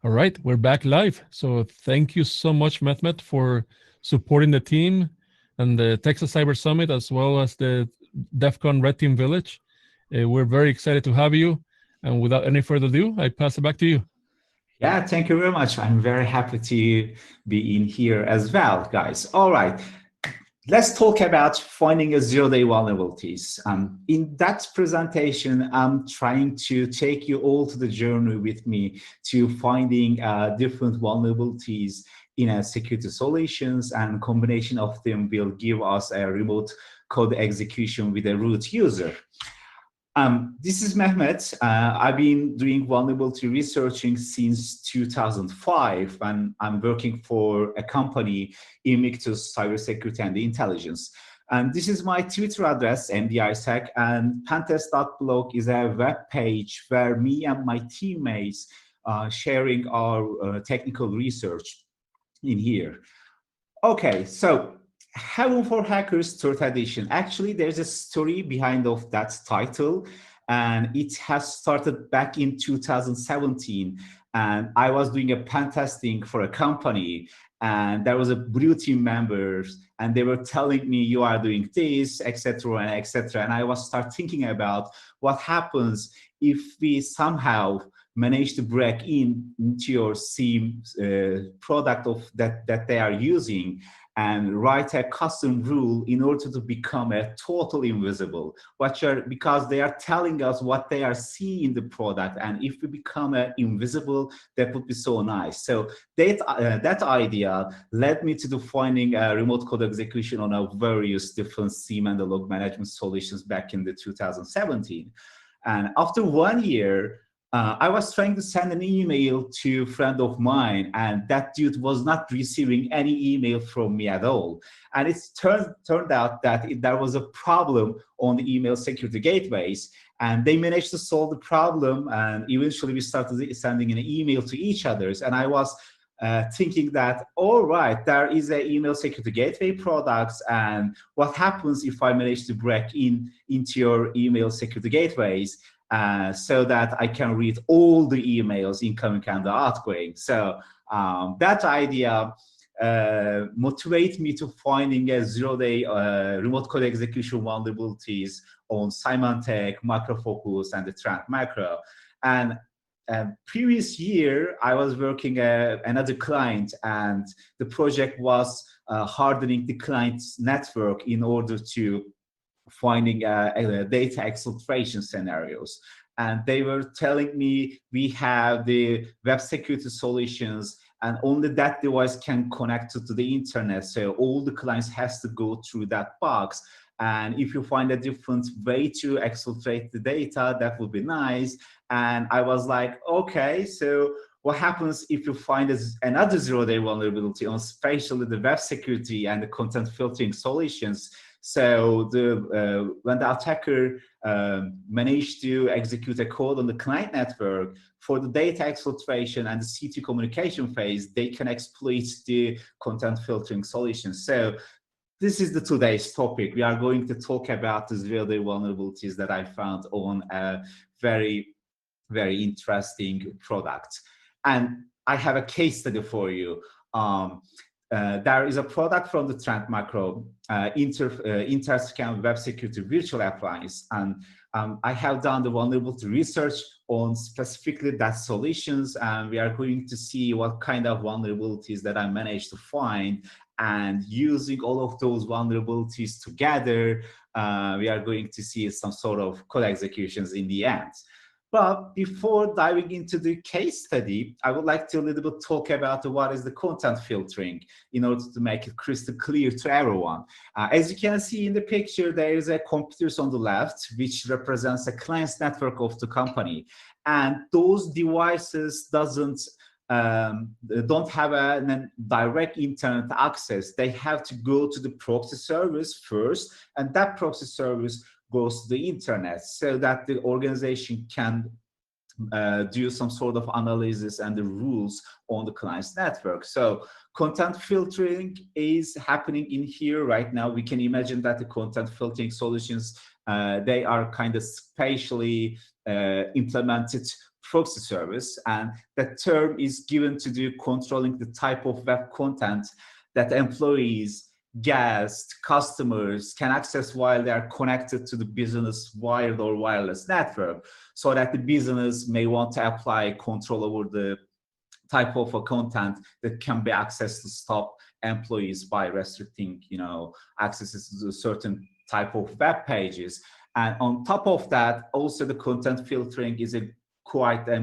All right, we're back live. So thank you so much, Mehmet, for supporting the team and the Texas Cyber Summit, as well as the DEF CON Red Team Village. We're very excited to have you. And without any further ado, I pass it back to you. Yeah, thank you very much. I'm very happy to be in here as well, guys. All right. Let's talk about finding a zero-day vulnerabilities. In that presentation, I'm trying to take you all to the journey with me to finding different vulnerabilities in a security solutions, and combination of them will give us a remote code execution with a root user. This is Mehmet. I've been doing vulnerability researching since 2005, and I'm working for a company, Invictus Cybersecurity and Intelligence. And this is my Twitter address, MDISec, and pentest.blog is a web page where me and my teammates sharing our technical research in here. Okay, so Heaven for Hackers third edition. Actually, there's a story behind of that title, and it has started back in 2017. And I was doing a pen testing for a company, and there was a blue team members, and they were telling me you are doing this, etc., and etc. And I was start thinking about what happens if we somehow manage to break into your SIEM product of that they are using, and write a custom rule in order to become a total invisible, because they are telling us what they are seeing in the product, and if we become invisible, that would be so nice. So that idea led me to defining a remote code execution on a various different SIEM and the log management solutions back in the 2017. And after 1 year, I was trying to send an email to a friend of mine, and that dude was not receiving any email from me at all. And it turned out that there was a problem on the email security gateways, and they managed to solve the problem. And eventually we started sending an email to each other. And I was thinking that, all right, there is an email security gateway products, and what happens if I manage to break into your email security gateways? So that I can read all the emails incoming and outgoing. So that idea motivates me to finding a zero-day remote code execution vulnerabilities on Symantec, Macro Focus, and the Trend Macro. And previous year, I was working another client, and the project was hardening the client's network in order to finding data exfiltration scenarios. And they were telling me we have the web security solutions, and only that device can connect to the internet. So all the clients has to go through that box. And if you find a different way to exfiltrate the data, that would be nice. And I was like, okay, so what happens if you find another zero-day vulnerability on especially the web security and the content filtering solutions? So when the attacker managed to execute a code on the client network for the data exfiltration and the CT communication phase, they can exploit the content filtering solutions. So this is today's topic. We are going to talk about the zero-day vulnerabilities that I found on a very, very interesting product. And I have a case study for you. There is a product from the Trend Macro, Interscan Web Security Virtual Appliance, and I have done the vulnerability research on specifically that solutions, and we are going to see what kind of vulnerabilities that I managed to find, and using all of those vulnerabilities together, we are going to see some sort of code executions in the end. But before diving into the case study, I would like to a little bit talk about what is the content filtering in order to make it crystal clear to everyone. As you can see in the picture, there is a computers on the left, which represents a client's network of the company. And those devices don't have a direct internet access. They have to go to the proxy service first, and that proxy service goes to the internet so that the organization can do some sort of analysis and the rules on the client's network. So content filtering is happening in here right now. We can imagine that the content filtering solutions, they are kind of spatially implemented proxy service, and that term is given to do controlling the type of web content that employees, guests, customers can access while they are connected to the business wired or wireless network, so that the business may want to apply control over the type of a content that can be accessed to stop employees by restricting, accesses to a certain type of web pages. And on top of that, also the content filtering is a quite a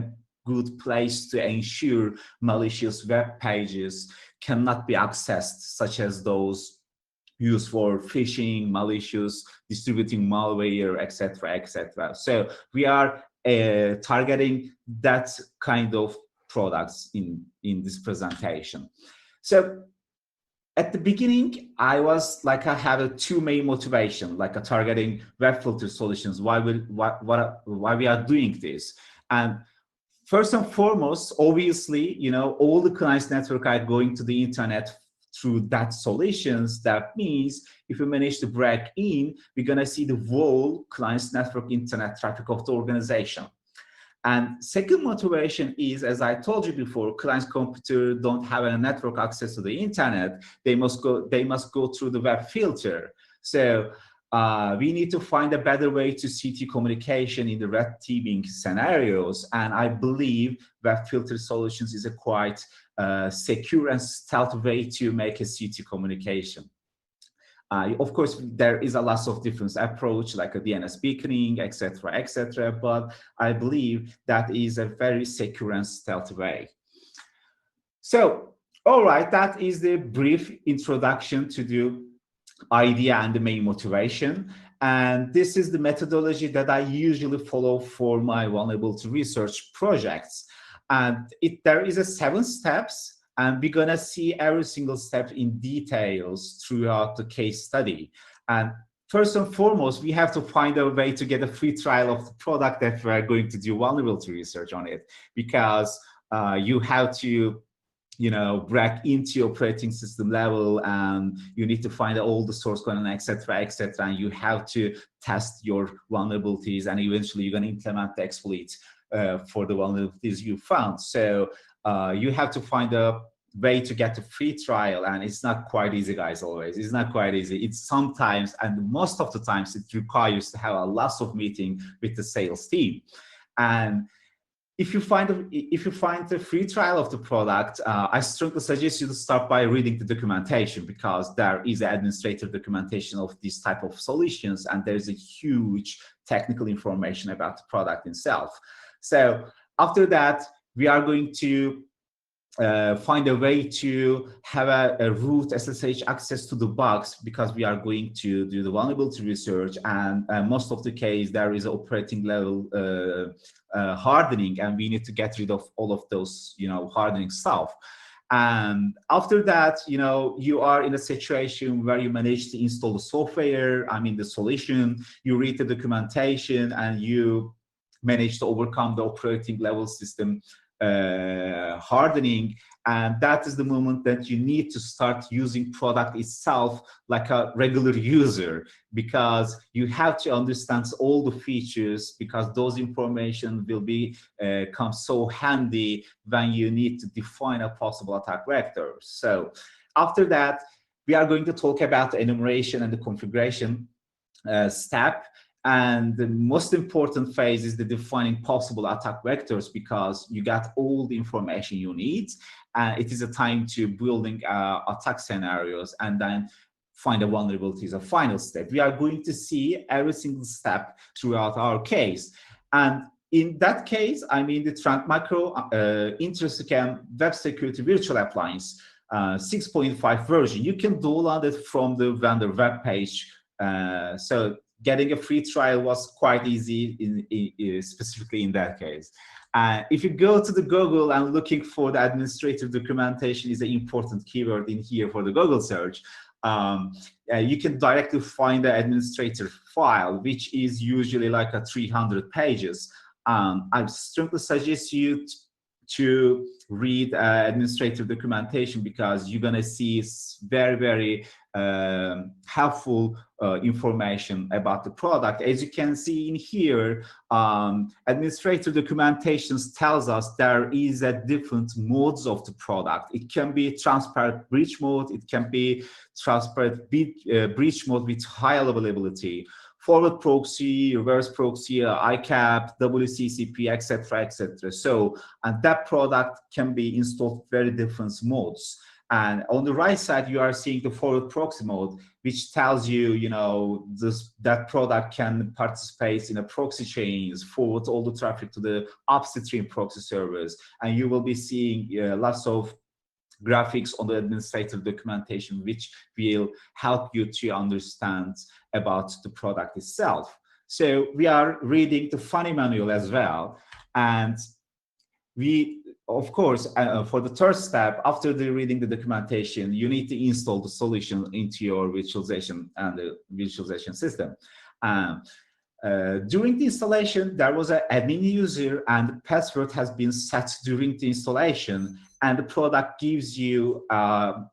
good place to ensure malicious web pages cannot be accessed, such as those used for phishing, malicious, distributing malware, etc., etc. So we are targeting that kind of products in this presentation. So at the beginning, I have a two main motivation, like targeting web filter solutions. Why we are doing this? And first and foremost, obviously, all the clients network are going to the internet through that solutions. That means if we manage to break in, we're gonna see the whole clients network internet traffic of the organization. And second motivation is, as I told you before, clients' computer don't have a network access to the internet. They must go through the web filter. So we need to find a better way to CT communication in the red teaming scenarios. And I believe web filter solutions is a quite secure and stealth way to make a CT communication. Of course, there is a lot of different approach, like a DNS beaconing, etc., etc. But I believe that is a very secure and stealth way. So, all right, that is the brief introduction to the idea and the main motivation. And this is the methodology that I usually follow for my vulnerability research projects. And there is a 7 steps. And we're gonna see every single step in details throughout the case study. And first and foremost, we have to find a way to get a free trial of the product that we're going to do vulnerability research on it, because you have to, break into your operating system level, and you need to find all the source code, and etc., etc. And you have to test your vulnerabilities, and eventually you're gonna implement the exploits for the vulnerabilities you found. So you have to find a way to get a free trial, and it's not quite easy, guys. Always, it's not quite easy. It's sometimes, and most of the times, it requires to have a lot of meeting with the sales team. And if you find the free trial of the product, I strongly suggest you to start by reading the documentation, because there is administrative documentation of this type of solutions, and there's a huge technical information about the product itself. So after that, we are going to find a way to have a root SSH access to the box, because we are going to do the vulnerability research, and most of the case there is operating level hardening, and we need to get rid of all of those hardening stuff. And after that, you are in a situation where you manage to install the software, the solution, you read the documentation, and you manage to overcome the operating level system hardening. And that is the moment that you need to start using product itself like a regular user, because you have to understand all the features, because those information will come so handy when you need to define a possible attack vector. So after that, we are going to talk about the enumeration and the configuration step. And the most important phase is the defining possible attack vectors, because you got all the information you need. And it is a time to building attack scenarios, and then find a vulnerability as a final step. We are going to see every single step throughout our case. And in that case, the Trend Macro Intersecam Web Security Virtual Appliance 6.5 version. You can download it from the vendor web page. So getting a free trial was quite easy, specifically in that case. If you go to the Google and looking for the administrative documentation is an important keyword in here for the Google search, you can directly find the administrator file, which is usually like 300 pages. I strongly suggest you to read administrative documentation, because you're going to see very, very helpful information about the product. As you can see in here, administrative documentations tells us there is a different modes of the product. It can be transparent breach mode, it can be transparent breach mode with high availability, forward proxy, reverse proxy, ICAP, WCCP, etc., etc. So, and that product can be installed very different modes. And on the right side, you are seeing the forward proxy mode, which tells you, that product can participate in a proxy chains, forward all the traffic to the upstream proxy servers, and you will be seeing lots of graphics on the administrative documentation, which will help you to understand about the product itself. So we are reading the funny manual as well. And we, of course, for the third step, after reading the documentation, you need to install the solution into your virtualization and the visualization system. During the installation, there was an admin user and the password has been set during the installation, and the product gives you an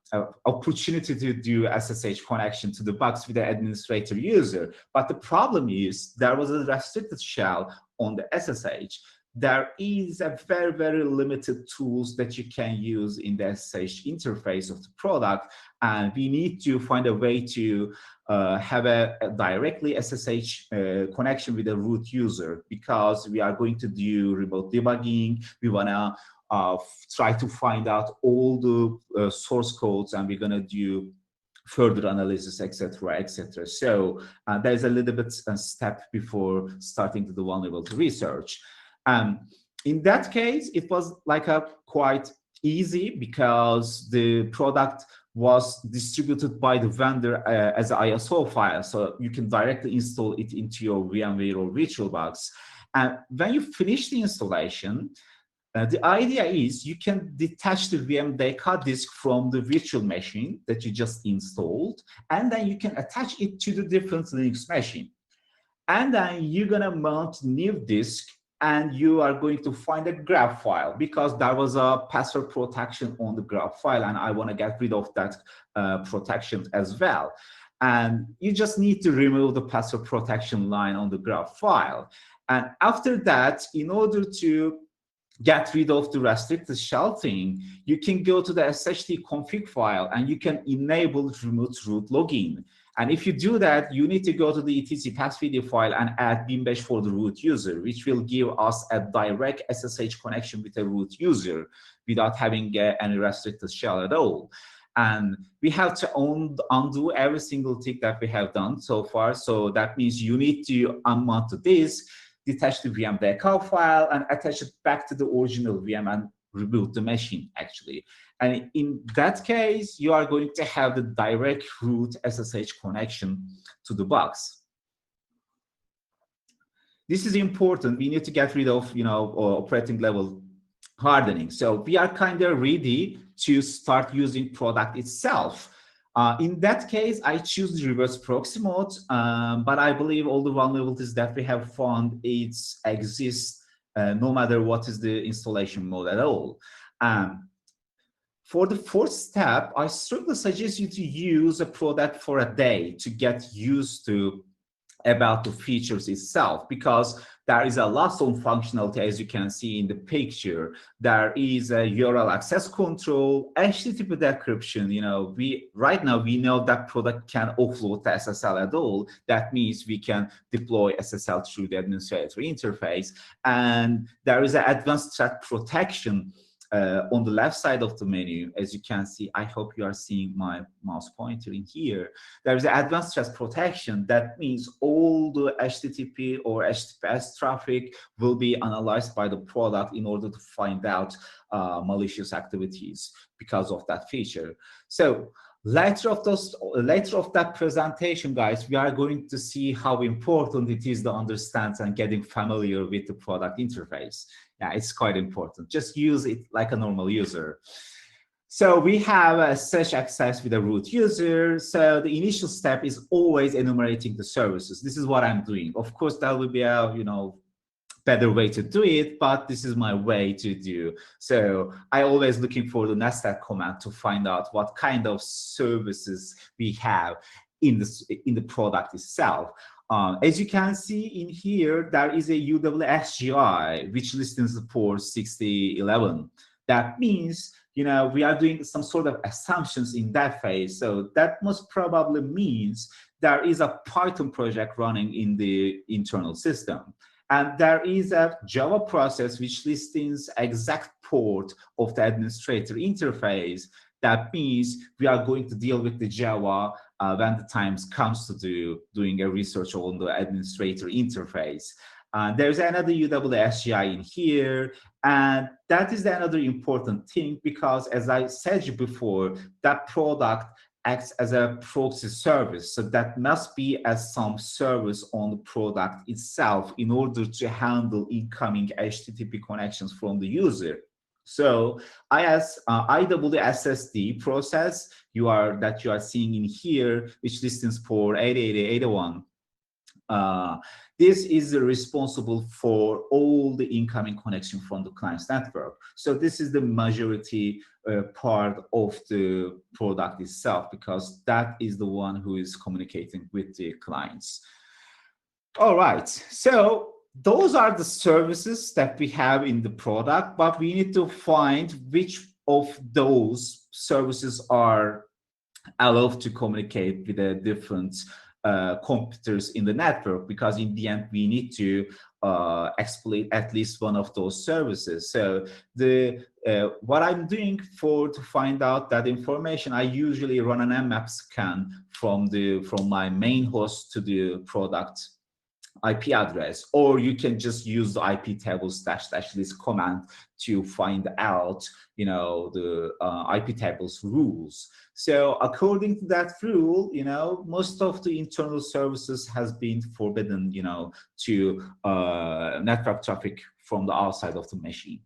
opportunity to do SSH connection to the box with the administrator user. But the problem is there was a restricted shell on the SSH. There is a very, very limited tools that you can use in the SSH interface of the product, and we need to find a way to have a directly SSH connection with the root user, because we are going to do remote debugging. We want to try to find out all the source codes, and we're going to do further analysis, etc., etc. So there's a little bit a step before starting to do vulnerability research. In that case, it was like a quite easy, because the product was distributed by the vendor as an ISO file, so you can directly install it into your VMware or VirtualBox. And when you finish the installation, the idea is you can detach the VM DK disk from the virtual machine that you just installed, and then you can attach it to the different Linux machine. And then you're gonna mount new disk, and you are going to find a grab file, because there was a password protection on the grab file, and I want to get rid of that protection as well. And you just need to remove the password protection line on the grab file. And after that, in order to get rid of the restricted shell thing, you can go to the sht config file and you can enable remote root login. And if you do that, you need to go to the etc pathfeeder file and add beambash for the root user, which will give us a direct SSH connection with the root user without having any restricted shell at all. And we have to undo every single thing that we have done so far. So that means you need to unmount the disk, detach the VM DK file, and attach it back to the original VM and reboot the machine, actually. And in that case, you are going to have the direct root SSH connection to the box. This is important. We need to get rid of, operating level hardening. So we are kind of ready to start using product itself. In that case, I choose the reverse proxy mode, but I believe all the vulnerabilities that we have found exist no matter what is the installation mode at all. For the fourth step, I strongly suggest you to use a product for a day to get used to about the features itself, because there is a lot of functionality, as you can see in the picture. There is a URL access control, HTTP decryption. Right now we know that product can offload the SSL at all. That means we can deploy SSL through the administrator interface. And there is an advanced threat protection on the left side of the menu. As you can see, I hope you are seeing my mouse pointer in here. There is advanced threat protection. That means all the HTTP or HTTPS traffic will be analyzed by the product in order to find out malicious activities because of that feature. So later of that presentation, guys, we are going to see how important it is to understand and getting familiar with the product interface. Yeah, it's quite important. Just use it like a normal user. So we have a search access with a root user. So the initial step is always enumerating the services. This is what I'm doing. Of course, there will be a better way to do it, but this is my way to do. So I always looking for the nested command to find out what kind of services we have in the product itself. As you can see in here, there is a UWSGI which listens for 6011. That means, you know, we are doing some sort of assumptions in that phase. So that most probably means there is a Python project running in the internal system. And there is a Java process which listens exact port of the administrator interface. That means we are going to deal with the Java when the time comes to doing a research on the administrator interface. There's another UWSGI in here, and that is another important thing because, as I said before, that product acts as a proxy service. So that must be as some service on the product itself in order to handle incoming HTTP connections from the user. So IWSSD process that you are seeing in here, which listens for 808081. This is responsible for all the incoming connection from the client's network. So this is the majority part of the product itself, because that is the one who is communicating with the clients. All right, so those are the services that we have in the product, but we need to find which of those services are allowed to communicate with the different computers in the network, because in the end we need to exploit at least one of those services. So what I'm doing to find out that information, I usually run an mmap scan from my main host to the product IP address, or you can just use the IP tables --list command to find out, you know, the IP tables rules. So according to that rule, you know, most of the internal services has been forbidden, you know, to network traffic from the outside of the machine.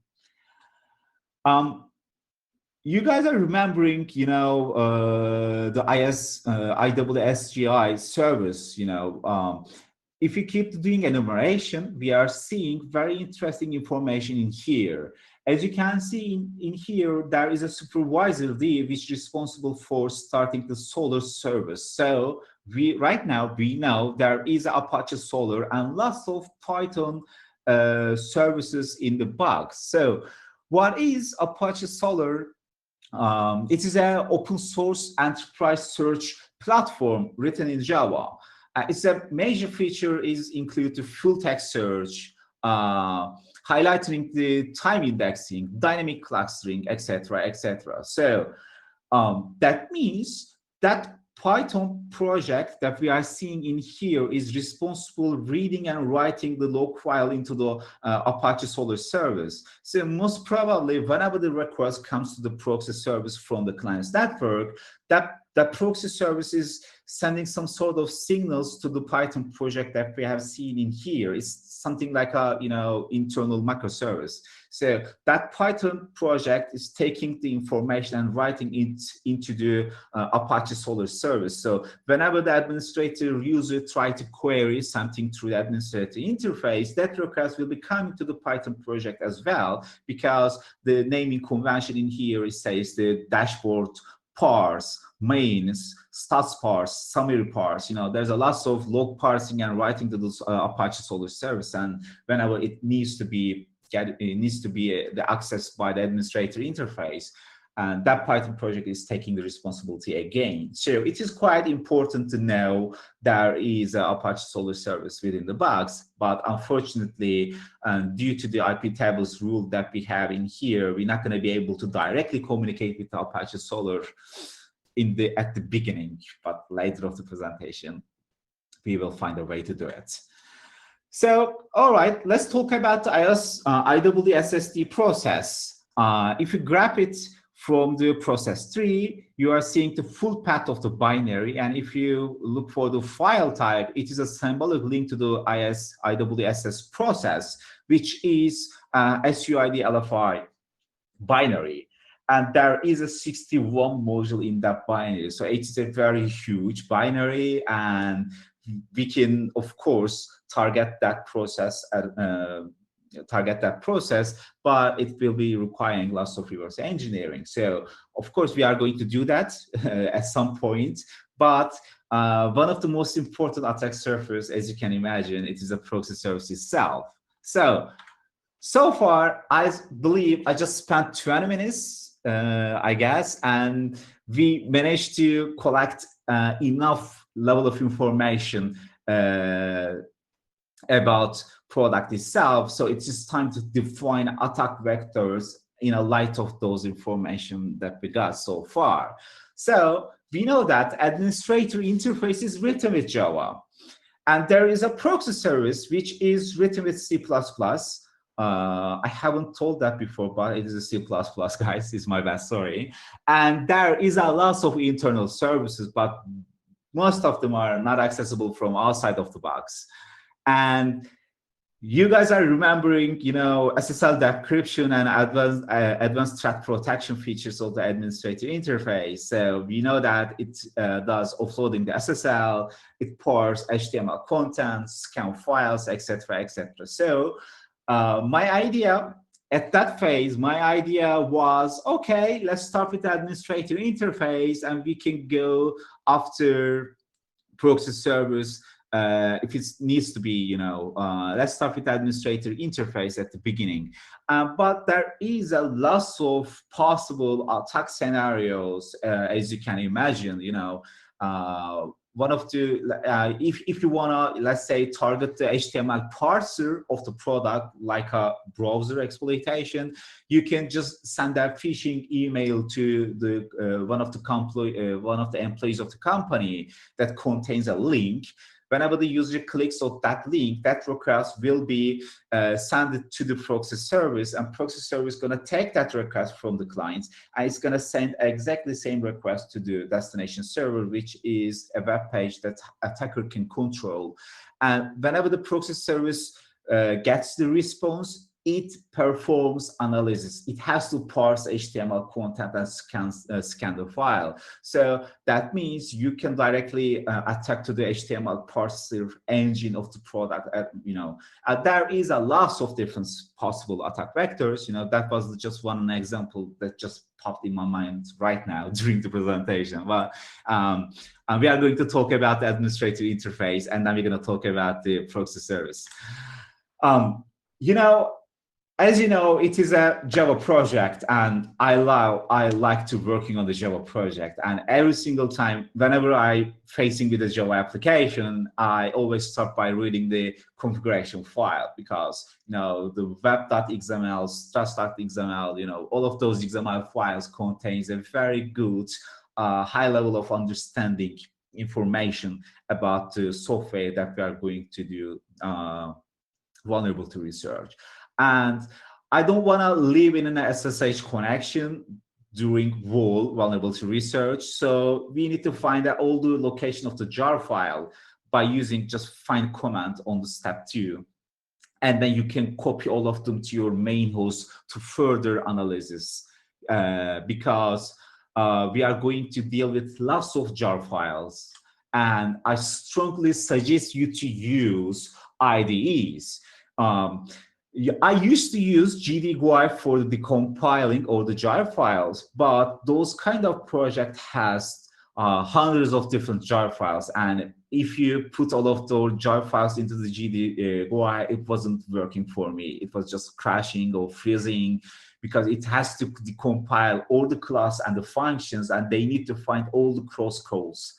You guys are remembering, you know, the IWSGI service, you know. If you keep doing enumeration, we are seeing very interesting information in here. As you can see in here, there is a supervisor D which is responsible for starting the Solar service. So right now we know there is Apache Solar and lots of Python services in the box. So what is Apache Solar? It is an open source enterprise search platform written in Java. Its a major feature include the full text search, highlighting the time indexing, dynamic clustering, etc., etc. So that means that Python project that we are seeing in here is responsible reading and writing the log file into the Apache Solar service. So most probably, whenever the request comes to the proxy service from the client's network, that proxy service is sending some sort of signals to the Python project that we have seen in here. It's something like a, you know, internal microservice. So that Python project is taking the information and writing it into the Apache Solar service. So whenever the administrator user try to query something through the administrator interface, that request will be coming to the Python project as well, because the naming convention in here says the dashboard parse, mains, stats parse, summary parse. You know, there's a lot of log parsing and writing to this Apache Solar service, and whenever it needs to be the access by the administrator interface, and that Python project is taking the responsibility again. So it is quite important to know there is an Apache Solar service within the box, but unfortunately, due to the IP tables rule that we have in here, we're not going to be able to directly communicate with Apache Solar at the beginning, but later of the presentation, we will find a way to do it. So, all right, let's talk about the IWSSD process. If you grab it from the process tree, you are seeing the full path of the binary. And if you look for the file type, it is a symbolic link to the IWSS process, which is SUID LFI binary. And there is a 61 module in that binary. So it's a very huge binary, and we can, of course, target that process target that process, but it will be requiring lots of reverse engineering. So of course we are going to do that at some point, but one of the most important attack surface, as you can imagine, it is a proxy service itself. So far, I believe I just spent 20 minutes, I guess, and we managed to collect enough level of information about product itself. So it's just time to define attack vectors in a light of those information that we got so far. So we know that administrator interface is written with Java, and there is a proxy service which is written with C++. I haven't told that before, but it is a C++, guys. It's my bad, sorry. And there is a lot of internal services, but most of them are not accessible from outside of the box. And you guys are remembering, you know, SSL decryption and advanced threat protection features of the administrator interface. So we know that it does offloading the SSL, it parses HTML content, scan files, etc., etc. So my idea at that phase, my idea was, okay, let's start with the administrator interface, and we can go after proxy service if it needs to be, you know, let's start with the administrator interface at the beginning. But there is a lot of possible attack scenarios, as you can imagine, you know. One of the, if you wanna, let's say, target the HTML parser of the product, like a browser exploitation, you can just send a phishing email to the one of the employees of the company that contains a link. Whenever the user clicks on that link, that request will be sent to the proxy service, and proxy service is going to take that request from the client, and it's going to send exactly the same request to the destination server, which is a web page that attacker can control. And whenever the proxy service gets the response, it performs analysis. It has to parse HTML content and scan the file. So that means you can directly attack to the HTML parser engine of the product. You know, there is a lot of different possible attack vectors. You know, that was just one example that just popped in my mind right now during the presentation. But and we are going to talk about the administrator interface, and then we're going to talk about the proxy service. You know, as you know, it is a Java project, and I like to working on the Java project. And every single time, whenever I facing with a Java application, I always start by reading the configuration file, because you know the web.xml, stress.xml, you know, all of those XML files contains a very good high level of understanding information about the software that we are going to do vulnerability research. And I don't want to live in an SSH connection during vulnerability research. So we need to find out all the location of the jar file by using just find command on the step 2. And then you can copy all of them to your main host to further analysis, because we are going to deal with lots of jar files. And I strongly suggest you to use IDEs. I used to use GDGUI for the compiling or the jar files, but those kind of project has hundreds of different jar files, and if you put all of those jar files into the GDGUI, it wasn't working for me. It was just crashing or freezing, because it has to decompile all the class and the functions, and they need to find all the crosscodes.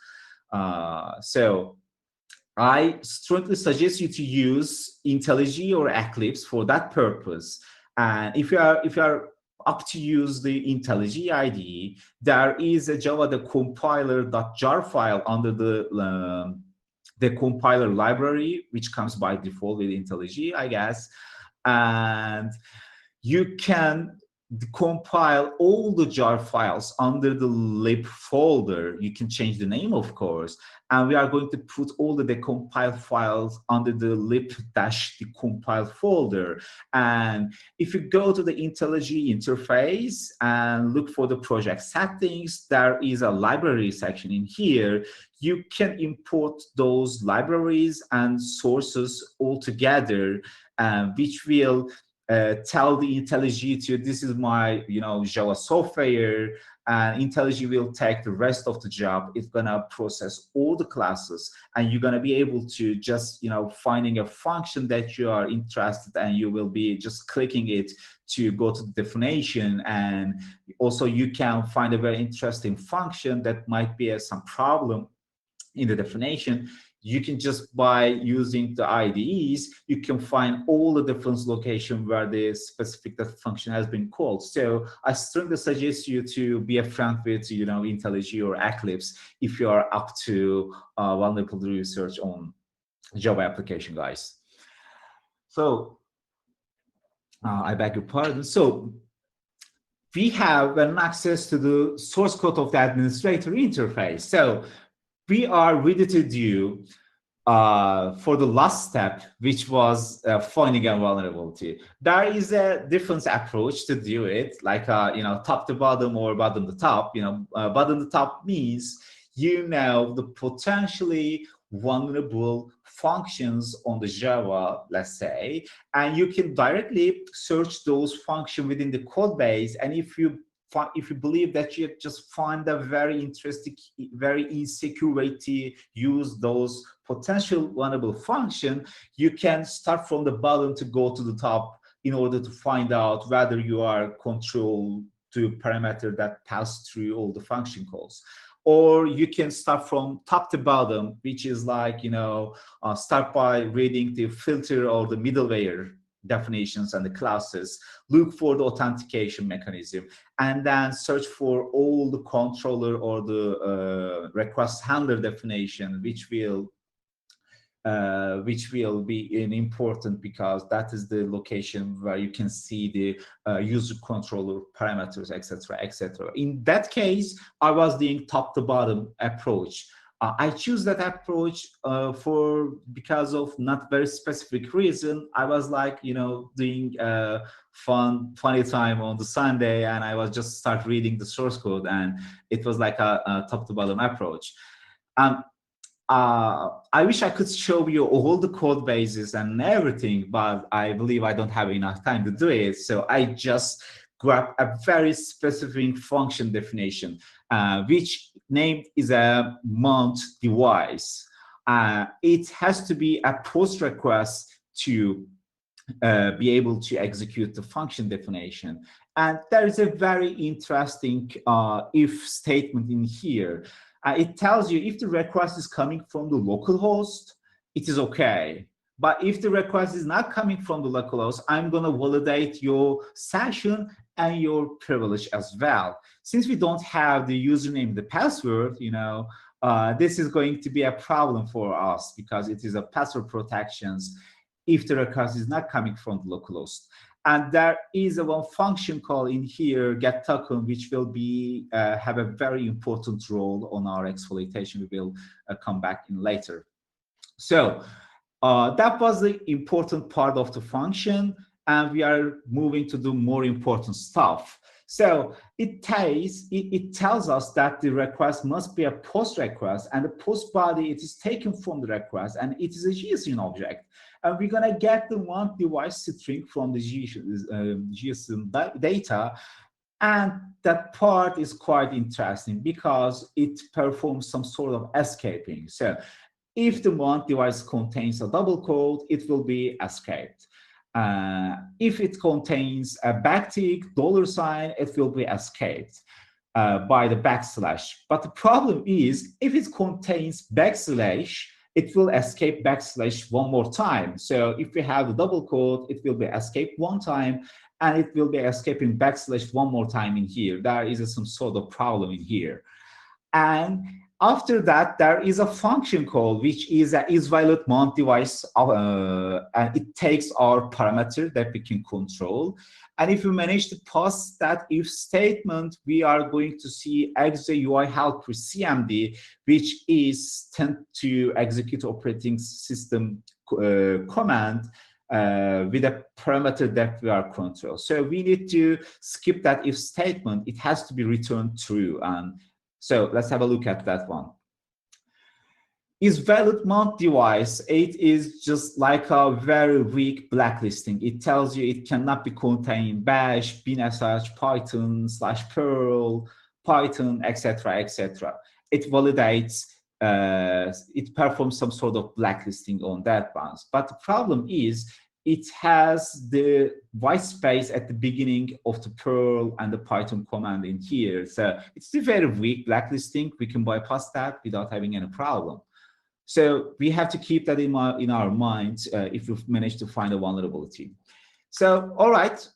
So I strongly suggest you to use IntelliJ or Eclipse for that purpose. And if you are up to use the IntelliJ IDE, there is a Java the compiler.jar file under the compiler library, which comes by default with IntelliJ, I guess. And you can compile all the jar files under the lib folder. You can change the name, of course, and we are going to put all the decompiled files under the lib-decompile folder. And if you go to the IntelliJ interface and look for the project settings, there is a library section in here. You can import those libraries and sources all together, which will tell the IntelliJ to this is my Java software, and IntelliJ will take the rest of the job. It's gonna process all the classes, and you're gonna be able to just finding a function that you are interested, and you will be just clicking it to go to the definition. And also you can find a very interesting function that might be some problem in the definition. You can just, by using the IDEs, you can find all the different locations where the specific that function has been called. So I strongly suggest you to be a friend with IntelliJ or Eclipse if you are up to vulnerable research on Java application, guys. So I beg your pardon. So we have an access to the source code of the administrator interface. So we are ready to do for the last step, which was finding a vulnerability. There is a different approach to do it, like top to bottom or bottom to top. Bottom to top means the potentially vulnerable functions on the Java, let's say, and you can directly search those functions within the code base. And if you believe that you just find a very interesting, very insecure way to use those potential vulnerable function, you can start from the bottom to go to the top in order to find out whether you are control to parameter that pass through all the function calls. Or you can start from top to bottom, which is like, start by reading the filter or the middleware definitions and the classes, look for the authentication mechanism, and then search for all the controller or the request handler definition, which will be important because that is the location where you can see the user controller parameters, etc., etc. In that case, I was doing top to bottom approach. I choose that approach because of not very specific reason. I was like, doing funny time on the Sunday, and I was just start reading the source code, and it was like a top to bottom approach. I wish I could show you all the code bases and everything, but I believe I don't have enough time to do it. So I just grab a very specific function definition, which named is a mount device. It has to be a post request to be able to execute the function definition. And there is a very interesting if statement in here. It tells you if the request is coming from the local host, it is okay. But if the request is not coming from the local host, I'm going to validate your session and your privilege as well. Since we don't have the username, the password, this is going to be a problem for us because it is a password protections if the request is not coming from the local host. And there is a one function call in here, get token, which will be have a very important role on our exploitation. We will come back in later. So that was the important part of the function, and we are moving to do more important stuff. So it tells us that the request must be a post request, and the post body, it is taken from the request, and it is a JSON object. And we're going to get the one device string from the JSON data. And that part is quite interesting because it performs some sort of escaping. So if the one device contains a double quote, it will be escaped. If it contains a backtick, $, it will be escaped by the backslash. But the problem is, if it contains backslash, it will escape backslash one more time. So if we have the double quote, it will be escaped one time, and it will be escaping backslash one more time in here. There is some sort of problem in here. And after that, there is a function call, which is a isValid mount device, and it takes our parameter that we can control. And if we manage to pass that if statement, we are going to see exe UI helper CMD, which is tend to execute operating system command with a parameter that we are control. So we need to skip that if statement. It has to be returned true. So let's have a look at that one. Is valid mount device. It is just like a very weak blacklisting. It tells you it cannot be contained bash, binsh, python / perl, python, etc., etc. It validates, it performs some sort of blacklisting on that ones. But the problem is it has the white space at the beginning of the Perl and the Python command in here. So it's a very weak blacklisting. We can bypass that without having any problem. So we have to keep that in our minds if we manage to find a vulnerability. So, all right,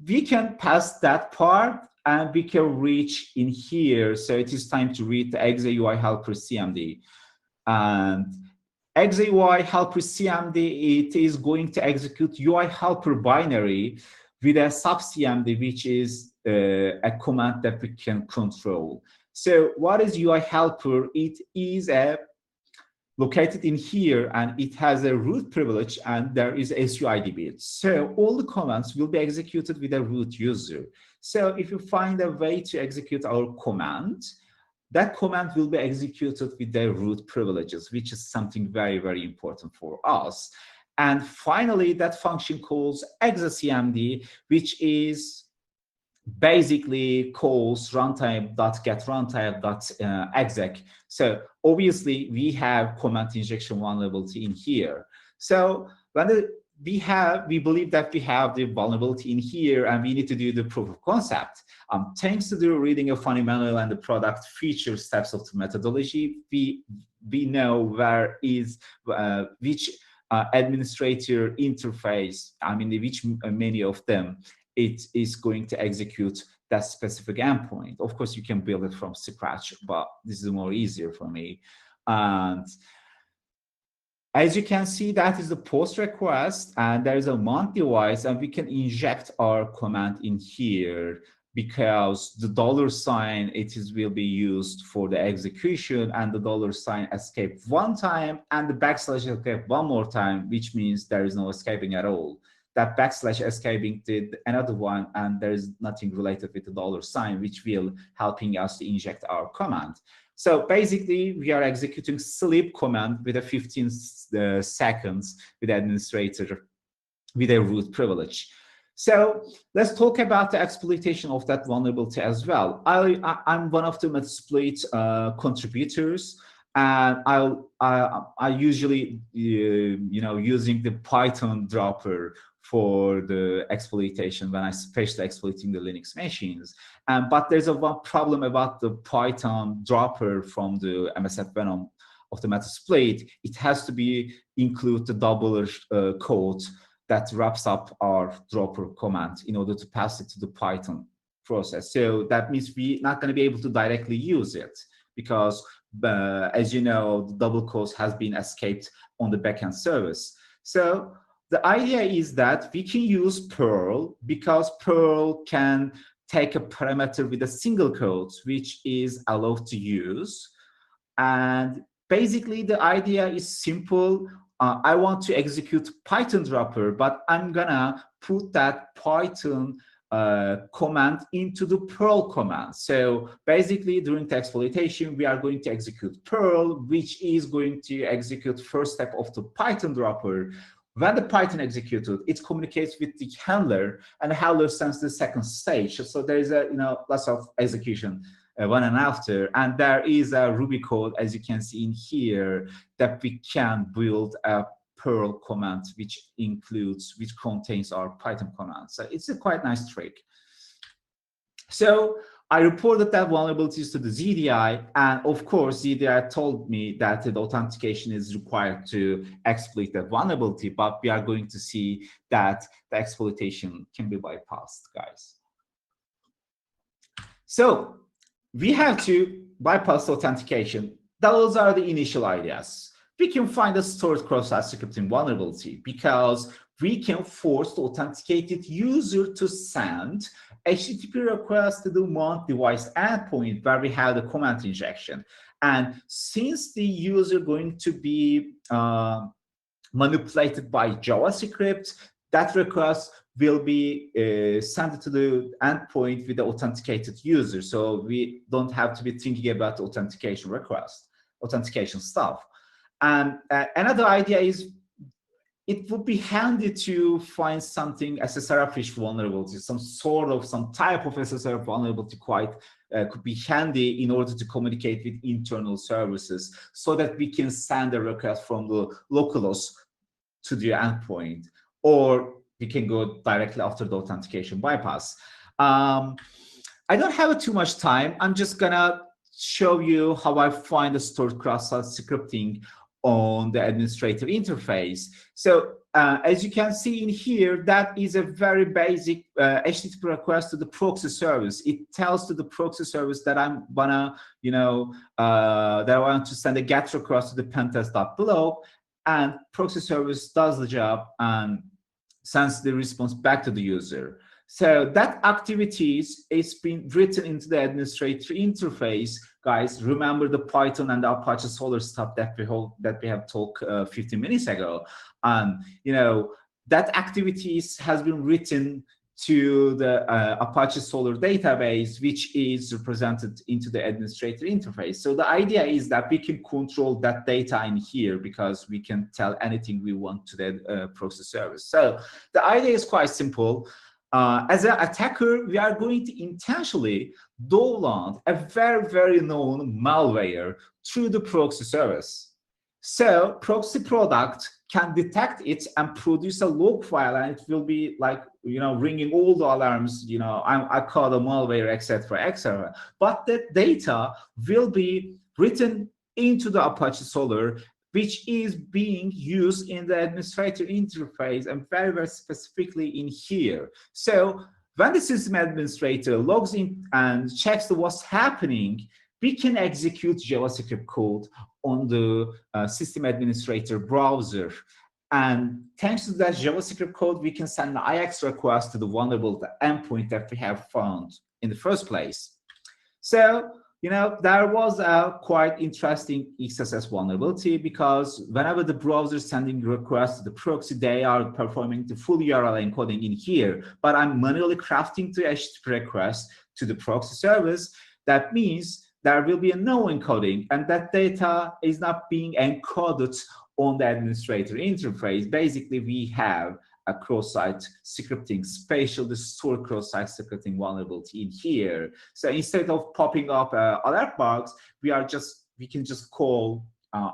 we can pass that part and we can reach in here. So it is time to read the exe UI helper CMD. And exe UI helper CMD, it is going to execute UI helper binary with a sub CMD, which is a command that we can control. So what is UI helper? It is located in here, and it has a root privilege, and there is a SUID bit. So all the commands will be executed with a root user. So if you find a way to execute our command, that command will be executed with the root privileges, which is something very, very important for us. And finally, that function calls execmd, which is basically calls runtime.getRuntime.exec. So obviously we have command injection vulnerability in here. So when we believe that we have the vulnerability in here, and we need to do the proof of concept. Thanks to the reading of fundamental and the product feature steps of the methodology, we know where is which administrator interface, which many of them it is going to execute that specific endpoint. Of course, you can build it from scratch, but this is more easier for me. And as you can see, that is the post request, and there is a mount device, and we can inject our command in here because the $, will be used for the execution, and the $ escape one time, and the backslash escape one more time, which means there is no escaping at all. That backslash escaping did another one, and there is nothing related with the $, which will helping us to inject our command. So basically, we are executing sleep command with a 15 seconds with the administrator with a root privilege. So let's talk about the exploitation of that vulnerability as well. I'm one of the Metasploit contributors, and I usually using the Python dropper for the exploitation when I especially exploiting the Linux machines. But there's one problem about the Python dropper from the MSF Venom of the Metasploit. It has to be include the double code that wraps up our dropper command in order to pass it to the Python process. So that means we're not going to be able to directly use it because, as you know, the double quotes has been escaped on the backend service. So the idea is that we can use Perl because Perl can take a parameter with a single quote, which is allowed to use. And basically, the idea is simple. I want to execute Python dropper, but I'm gonna put that Python command into the Perl command. So basically, during the exploitation, we are going to execute Perl, which is going to execute first step of the Python dropper. When the Python executed, it communicates with the handler, and the handler sends the second stage. So there is lots of execution one and after, and there is a Ruby code, as you can see in here, that we can build a Perl command which contains our Python command. So it's a quite nice trick. So I reported that vulnerabilities to the ZDI, and of course, ZDI told me that the authentication is required to exploit that vulnerability, but we are going to see that the exploitation can be bypassed, guys. So we have to bypass authentication. Those are the initial ideas. We can find a stored cross-site scripting vulnerability because we can force the authenticated user to send HTTP request to the mount device endpoint where we have the command injection. And since the user going to be manipulated by JavaScript, that request will be sent to the endpoint with the authenticated user. So we don't have to be thinking about the authentication request, authentication stuff. And another idea is it would be handy to find something SSR-fish vulnerability, some type of SSR vulnerability could be handy in order to communicate with internal services so that we can send a request from the localhost to the endpoint, or we can go directly after the authentication bypass. I don't have too much time. I'm just gonna show you how I find the stored cross-site scripting on the administrator interface. So as you can see in here, that is a very basic HTTP request to the proxy service. It tells to the proxy service that I'm gonna, that I want to send a GET request to the pentest.blog, and proxy service does the job and sends the response back to the user. So that activities is being written into the administrator interface. Guys, remember the Python and the Apache Solr stuff that we have talked 15 minutes ago. And that activities has been written to the Apache Solr database, which is represented into the administrator interface. So the idea is that we can control that data in here because we can tell anything we want to the proxy service. So the idea is quite simple. As an attacker, we are going to intentionally download a very, very known malware through the proxy service. So proxy product can detect it and produce a log file, and it will be like, ringing all the alarms, I caught a malware, etc., etc. But that data will be written into the Apache Solr, which is being used in the administrator interface, and very, very specifically in here. So when the system administrator logs in and checks what's happening, we can execute JavaScript code on the system administrator browser. And thanks to that JavaScript code, we can send an IX request to the vulnerable endpoint that we have found in the first place. So, there was a quite interesting XSS vulnerability, because whenever the browser is sending requests to the proxy, they are performing the full URL encoding in here, but I'm manually crafting the HTTP request to the proxy service. That means there will be a no encoding, and that data is not being encoded on the administrator interface. Basically, we have a cross-site scripting, spatially stored cross-site scripting vulnerability in here. So instead of popping up alert box, we can just call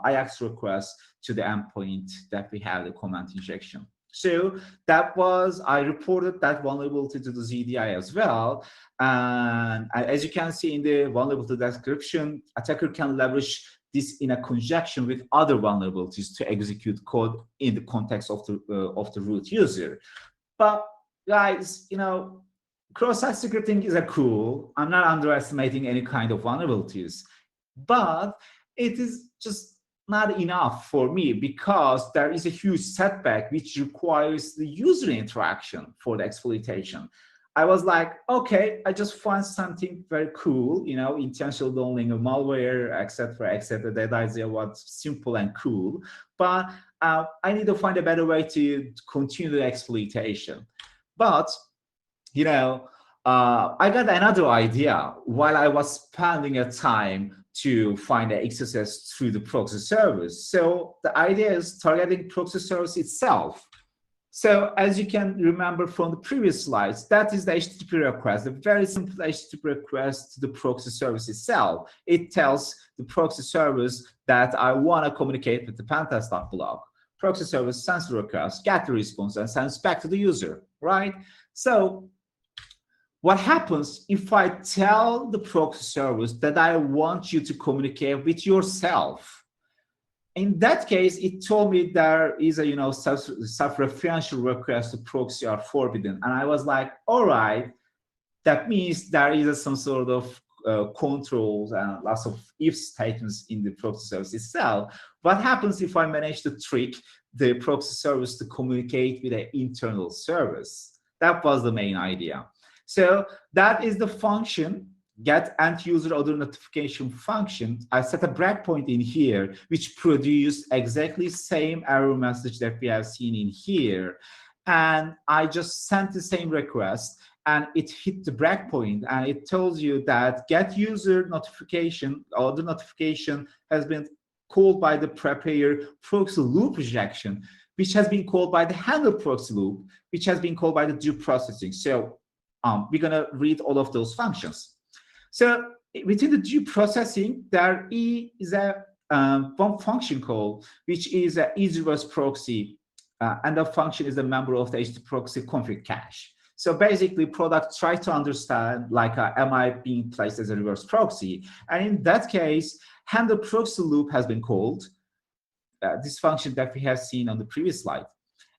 IX request to the endpoint that we have the command injection. So I reported that vulnerability to the ZDI as well. And as you can see in the vulnerability description, attacker can leverage this in a conjunction with other vulnerabilities to execute code in the context of the root user. But guys, cross-site scripting is cool. I'm not underestimating any kind of vulnerabilities, but it is just not enough for me, because there is a huge setback which requires the user interaction for the exploitation. I was like, okay, I just find something very cool, intentional downloading of malware, etc., etc. That idea was simple and cool, but I need to find a better way to continue the exploitation. But I got another idea while I was spending a time to find the XSS through the proxy service. So the idea is targeting proxy service itself. So as you can remember from the previous slides, that is the HTTP request, a very simple HTTP request to the proxy service itself. It tells the proxy service that I want to communicate with the pentest.blog. Proxy service sends the request, gets the response, and sends back to the user, right? So what happens if I tell the proxy service that I want you to communicate with yourself? In that case, it told me there is a self-referential request to proxy are forbidden, and I was like, all right, that means there is some sort of controls and lots of if statements in the proxy service itself. What happens if I manage to trick the proxy service to communicate with an internal service? That was the main idea. So that is the function, get end user order notification function. I set a breakpoint in here, which produced exactly same error message that we have seen in here. And I just sent the same request, and it hit the breakpoint, and it tells you that get user notification, order notification has been called by the prepare proxy loop rejection, which has been called by the handle proxy loop, which has been called by the do processing. So we're gonna read all of those functions. So within the do processing, there is a one function call, which is a is reverse proxy, and the function is a member of the HTTP proxy config cache. So basically, product tries to understand, like, am I being placed as a reverse proxy? And in that case, handle proxy loop has been called, this function that we have seen on the previous slide.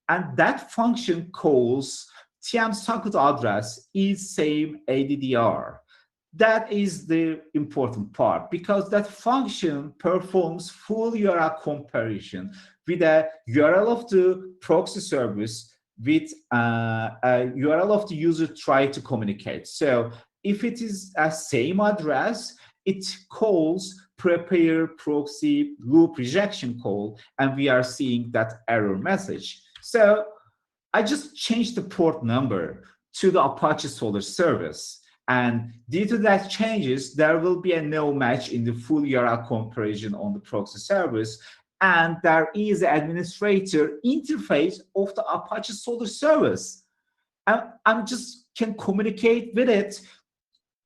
And that function calls TM socket address is same ADDR. That is the important part, because that function performs full URL comparison with a URL of the proxy service with a URL of the user trying to communicate. So if it is a same address, it calls prepare proxy loop rejection call, and we are seeing that error message. So I just changed the port number to the Apache Solr service. And due to that changes, there will be a no match in the full URL comparison on the proxy service. And there is an administrator interface of the Apache Solr service. And I'm just can communicate with it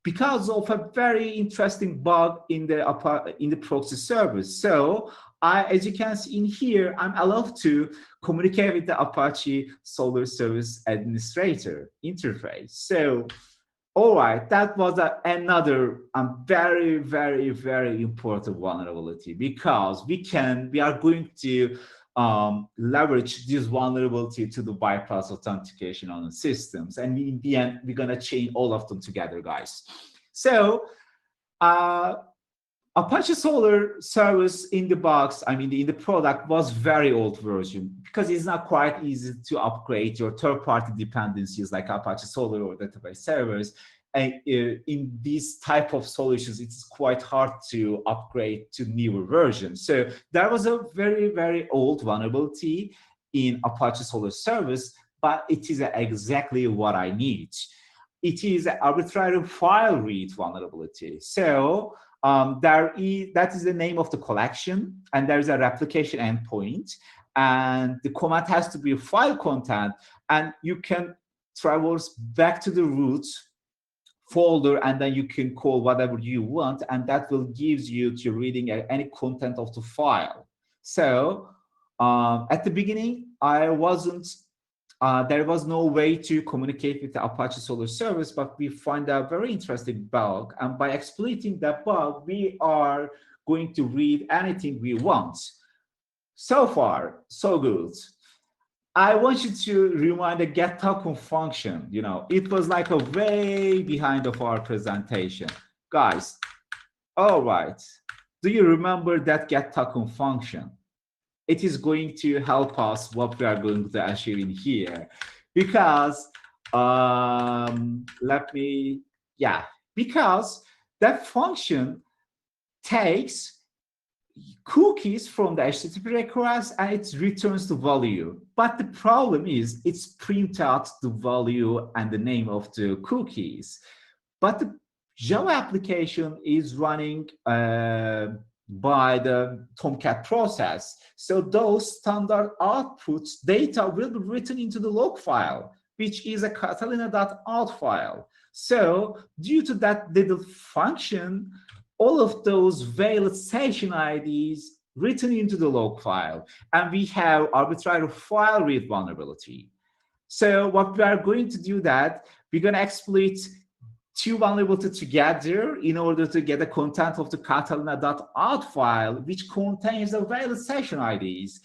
because of a very interesting bug in the proxy service. So as you can see in here, I'm allowed to communicate with the Apache Solr service administrator interface. So all right, that was another very, very, very important vulnerability, because we are going to leverage this vulnerability to the bypass authentication on the systems. And in the end, we're going to chain all of them together, guys. So Apache Solr service in the box, I mean, in the product, was very old version, because it's not quite easy to upgrade your third-party dependencies like Apache Solr or database servers. And in these type of solutions, it's quite hard to upgrade to newer versions. So there was a very, very old vulnerability in Apache Solr service, but it is exactly what I need. It is an arbitrary file read vulnerability. So that is the name of the collection, and there is a replication endpoint, and the command has to be file content, and you can traverse back to the root folder, and then you can call whatever you want, and that will give you to reading any content of the file. So at the beginning, there was no way to communicate with the Apache Solr service, but we find a very interesting bug. And by exploiting that bug, we are going to read anything we want. So far, so good. I want you to remind the get token function. You know, it was like a way behind of our presentation. Guys, all right. Do you remember that get token function? It is going to help us what we are going to achieve in here, because because that function takes cookies from the HTTP request and it returns the value. But the problem is it's print out the value and the name of the cookies. But the Java application is running by the Tomcat process. So those standard outputs data will be written into the log file, which is a Catalina.out file. So due to that little function, all of those valid session IDs written into the log file, and we have arbitrary file read vulnerability. So what we are going to do that, we're going to exploit two vulnerabilities together in order to get the content of the Catalina.out file, which contains the valid session IDs.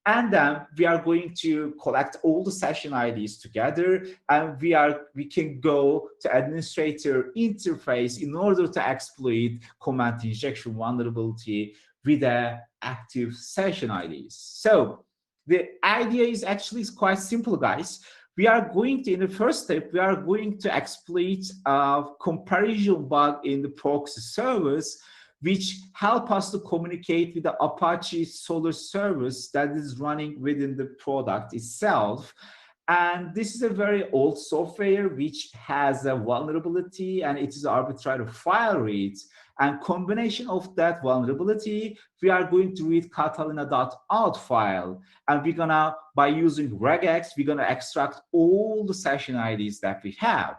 And then we are going to collect all the session IDs together, and we can go to administrator interface in order to exploit command injection vulnerability with the active session IDs. So the idea is actually quite simple, guys. We are going to, in the first step, we are going to exploit a comparison bug in the proxy service, which help us to communicate with the Apache Solr service that is running within the product itself. And this is a very old software which has a vulnerability, and it is arbitrary file reads. And combination of that vulnerability, we are going to read catalina.out file. And we're gonna, by using regex, we're gonna extract all the session IDs that we have.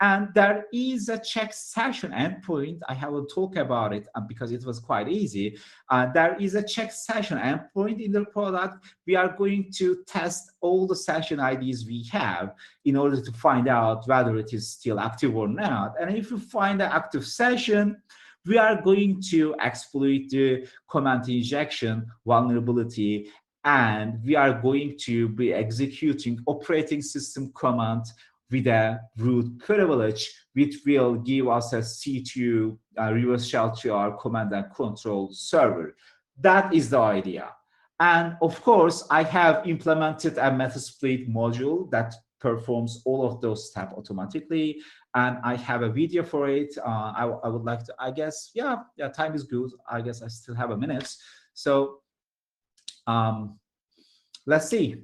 And there is a check session endpoint. I haven't talked about it because it was quite easy. There is a check session endpoint in the product. We are going to test all the session IDs we have in order to find out whether it is still active or not. And if you find an active session, we are going to exploit the command injection vulnerability, and we are going to be executing operating system command with a root privilege, which will give us a C2 reverse shell to our command and control server. That is the idea. And of course, I have implemented a Metasploit module that performs all of those steps automatically. And I have a video for it. I would like to, I guess, yeah, time is good. I guess I still have a minute. So let's see.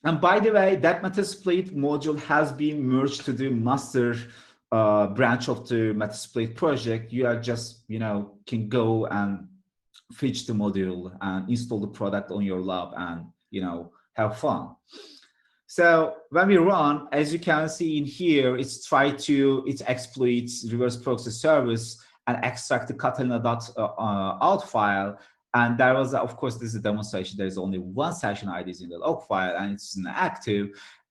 And by the way, that Metasploit module has been merged to the master branch of the Metasploit project. You are just, can go and fetch the module and install the product on your lab and, have fun. So when we run, as you can see in here, it exploits reverse proxy service and extract the catalina.out file. And there was, of course, this is a demonstration. There's only one session IDs in the log file, and it's inactive.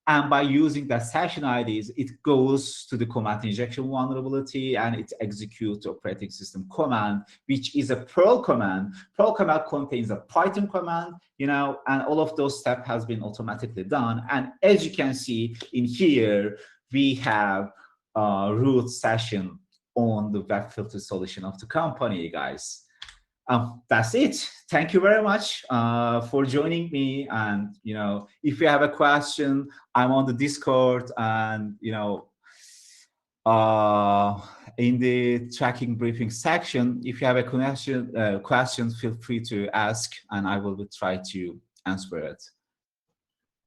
And by using that session IDs, it goes to the command injection vulnerability, and it executes the operating system command, which is a Perl command. Perl command contains a Python command, and all of those steps has been automatically done. And as you can see in here, we have root session on the web filter solution of the company, guys. That's it. Thank you very much for joining me. And, if you have a question, I'm on the Discord, and, in the tracking briefing section, if you have a question, feel free to ask, and I will try to answer it.